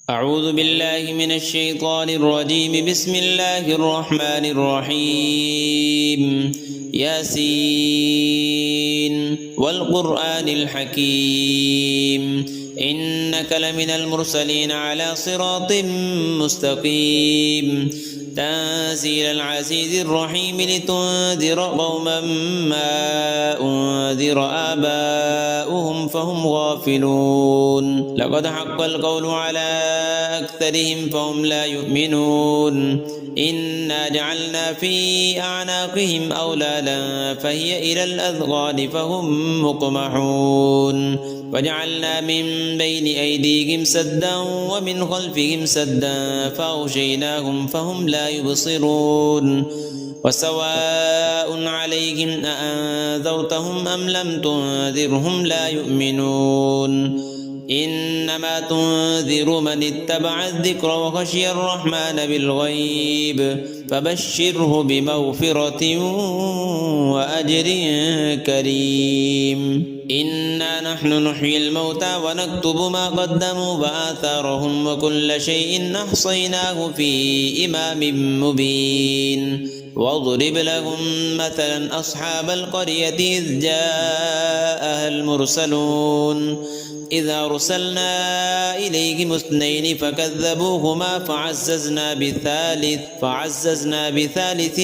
أعوذ بالله من الشيطان الرجيم. بسم الله الرحمن الرحيم. ياسين والقرآن الحكيم إنك لمن المرسلين على صراط مستقيم تنزيل العزيز الرحيم لتنذر قوما ما أنذر آباؤهم فهم غافلون. لقد حق القول على أكثرهم فهم لا يؤمنون. إنا جعلنا في أعناقهم أغلالا فهي إلى الأذقان فهم مقمحون. وجعلنا من بين أيديهم سدا ومن خلفهم سدا فأغشيناهم فهم لا يبصرون. وسواء عليهم أأنذرتهم أم لم تنذرهم لا يؤمنون. إنما تنذر من اتبع الذكر وخشي الرحمن بالغيب فبشره بمغفرة وأجر كريم. إنا نحن نحيي الموتى ونكتب ما قدموا وآثارهم وكل شيء أحصيناه في إمام مبين. واضرب لهم مثلا أصحاب القرية إذ جاءها المرسلون إذ أرسلنا إليهم اثنين فكذبوهما فعززنا بثالث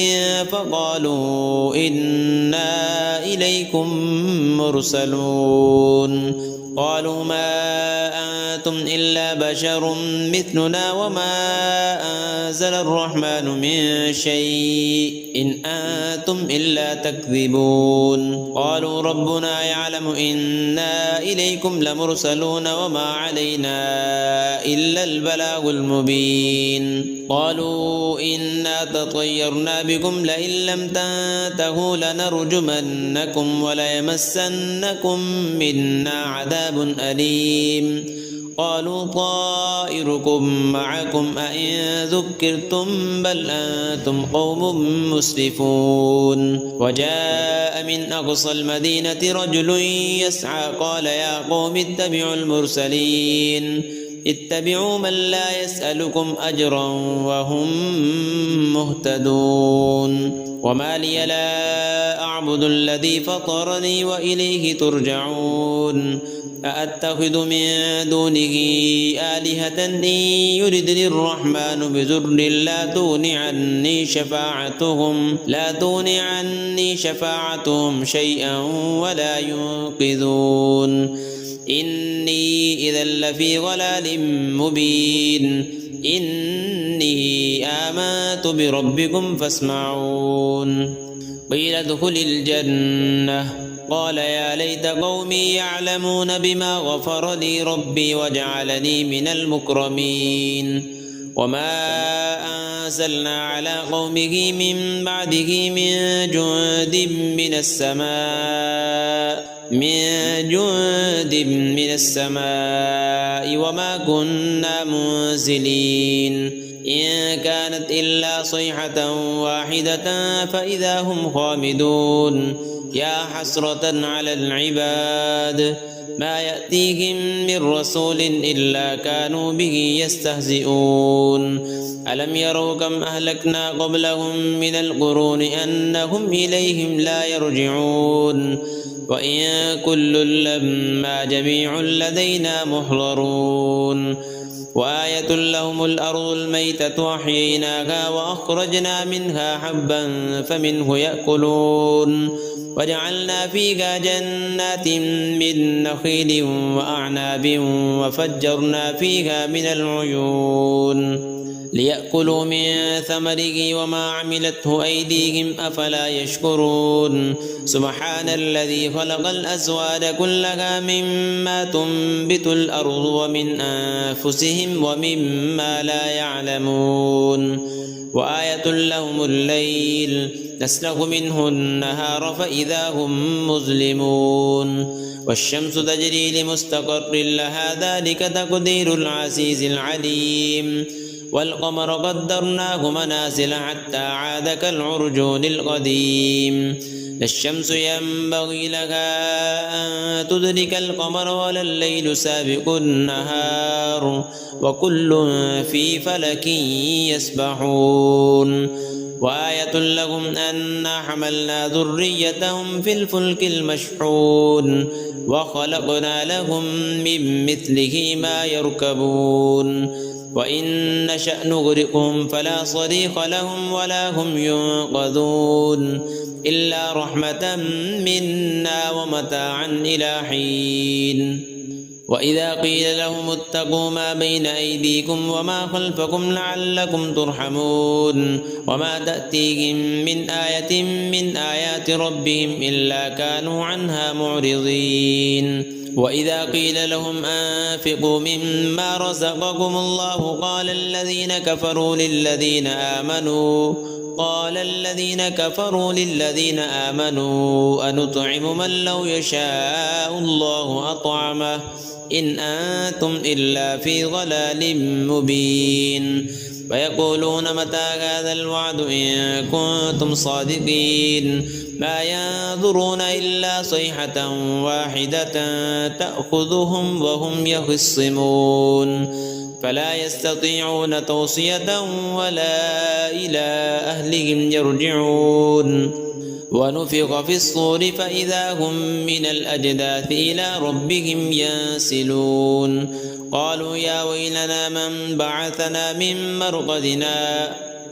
فقالوا إنا إليكم مرسلون. قالوا ما أنتم إلا بشر مثلنا وما أنزل الرحمن من شيء إن أنتم إلا تكذبون. قالوا ربنا يعلم إنا إليكم لمرسلون وما علينا إلا البلاغ المبين. قالوا إنا تطيرنا بكم لئن لم تنتهوا لنرجمنكم وليمسنكم منا عذاب أليم. قالوا طائركم معكم أئن ذكرتم بل أنتم قوم مسرفون. وجاء من أقصى المدينة رجل يسعى قال يا قوم اتبعوا المرسلين اتبعوا من لا يسألكم أجرا وهم مهتدون. وما لي لا أعبد الذي فطرني وإليه ترجعون. أأتخذ من دونه آلهة إن يردني الرحمن بضر لا تغن عني شفاعتهم شيئا ولا ينقذون. إني إذا لفي ضلال مبين. إني آمنت بربكم فاسمعون. قيل ادخل الجنة قال يا ليت قومي يعلمون بما غفر لي ربي وجعلني من المكرمين. وما أنزلنا على قومه من بعده من جند من السماء وما كنا منزلين. إن كانت إلا صيحة واحدة فإذا هم خامدون. يا حسرة على العباد ما يأتيهم من رسول إلا كانوا به يستهزئون. ألم يروا كم أهلكنا قبلهم من القرون أنهم إليهم لا يرجعون. وإن كل لما جميع لدينا محضرون. وآية لهم الأرض الميتة أحييناها وأخرجنا منها حبا فمنه يأكلون. وجعلنا فيها جنات من نخيل وأعناب وفجرنا فيها من العيون ليأكلوا من ثمره وما عملته أيديهم أفلا يشكرون. سبحان الذي خلق الأزواج كلها مما تنبت الأرض ومن أنفسهم ومما لا يعلمون. وآية لهم الليل نسلخ منه النهار فإذا هم مظلمون. والشمس تجري لمستقر لها ذلك تقدير العزيز العليم. والقمر قدرناه منازل حتى عاد كالعرجون القديم. لا الشمس ينبغي لها أن تدرك القمر ولا الليل سابق النهار وكل في فلك يسبحون وآية لهم أنا حملنا ذريتهم في الفلك المشحون وخلقنا لهم من مثله ما يركبون وإن نشأ نغرقهم فلا صريخ لهم ولا هم ينقذون إلا رحمة منا ومتاعا إلى حين وإذا قيل لهم اتقوا ما بين أيديكم وما خلفكم لعلكم ترحمون وما تأتيهم من آية من آيات ربهم إلا كانوا عنها معرضين وإذا قيل لهم أنفقوا مما رزقكم الله قال الذين كفروا للذين آمنوا أنطعم من لو يشاء الله أطعمه إن أنتم إلا في ضلال مبين ويقولون متى هذا الوعد إن كنتم صادقين ما ينظرون إلا صيحة واحدة تأخذهم وهم يخصمون فلا يستطيعون توصية ولا إلى أهلهم يرجعون ونفخ في الصور فإذا هم من الأجداث إلى ربهم ينسلون قالوا يا ويلنا من بعثنا من مرقدنا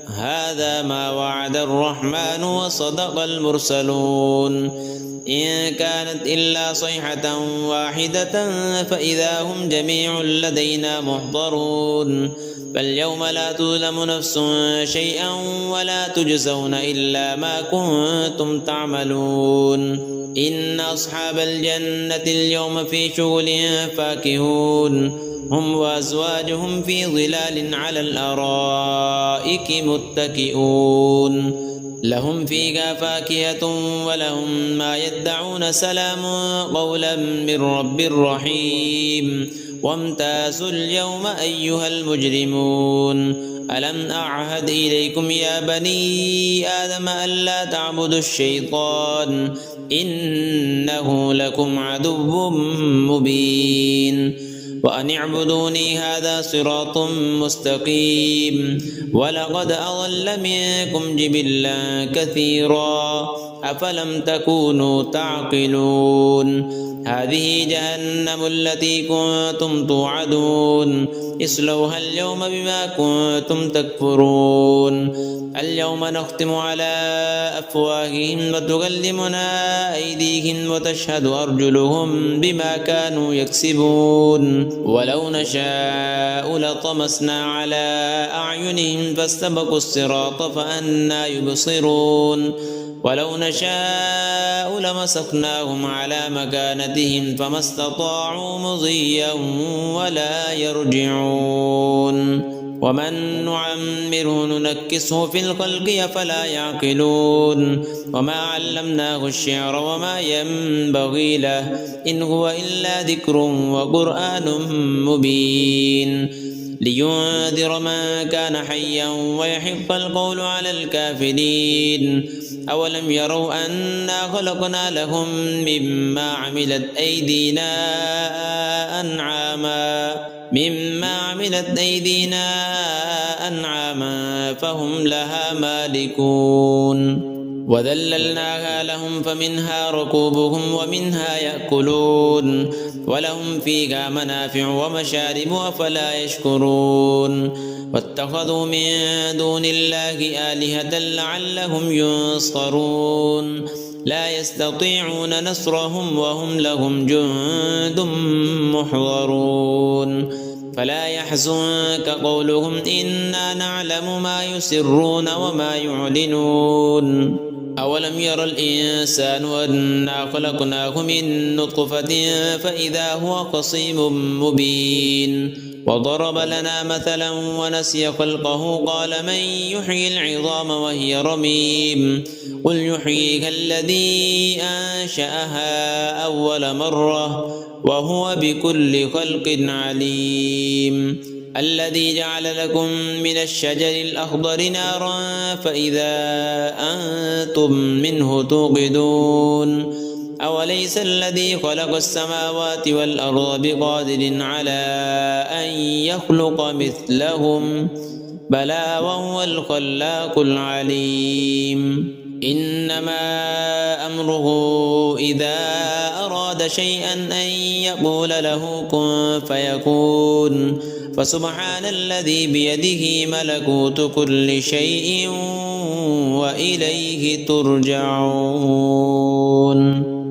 هذا ما وعد الرحمن وصدق المرسلون إن كانت إلا صيحة واحدة فإذا هم جميع لدينا محضرون فاليوم لا تظلم نفس شيئا ولا تجزون إلا ما كنتم تعملون إن أصحاب الجنة اليوم في شغل فاكهون هم وأزواجهم في ظلال على الأرائك متكئون لهم فيها فاكهة ولهم ما يدعون سلام قولا من رب رحيم وامتازوا اليوم أيها المجرمون ألم أعهد إليكم يا بني آدم ألا تعبدوا الشيطان إنه لكم عدو مبين وأن اعبدوني هذا صراط مستقيم ولقد أضل منكم جبلا كثيرا أفلم تكونوا تعقلون هذه جهنم التي كنتم توعدون اصلوها اليوم بما كنتم تكفرون اليوم نختم على أفواههم وتكلمنا أيديهم وتشهد أرجلهم بما كانوا يكسبون ولو نشاء لطمسنا على أعينهم فاستبقوا الصراط فأنى يبصرون ولو نشاء لمسخناهم على مكانتهم فما استطاعوا مضيا ولا يرجعون ومن نعمره ننكسه في الخلق أفلا يعقلون وما علمناه الشعر وما ينبغي له إن هو إلا ذكر وقرآن مبين لينذر من كان حيا ويحق القول على الكافرين أولم يروا أنا خلقنا لهم مما عملت أيدينا أنعاما فهم لها مالكون وذللناها لهم فمنها ركوبهم ومنها يأكلون ولهم فيها منافع ومشارب أفلا يشكرون واتخذوا من دون الله آلهة لعلهم ينصرون لا يستطيعون نصرهم وهم لهم جند محضرون فلا يحزنك قولهم إنا نعلم ما يسرون وما يعلنون أولم ير الإنسان أنا خلقناه من نطفة فإذا هو خصيم مبين وضرب لنا مثلا ونسي خلقه قال من يحيي العظام وهي رميم قل يحييها الذي أنشأها أول مرة وهو بكل خلق عليم الذي جعل لكم من الشجر الأخضر نارا فإذا أنتم منه توقدون أوليس الذي خلق السماوات والأرض بقادر على أن يخلق مثلهم بلى وهو الخلاق العليم إنما أمره إذا أراد شيئا أن يقول له كن فيكون فسبحان الذي بيده ملكوت كل شيء وإليه ترجعون.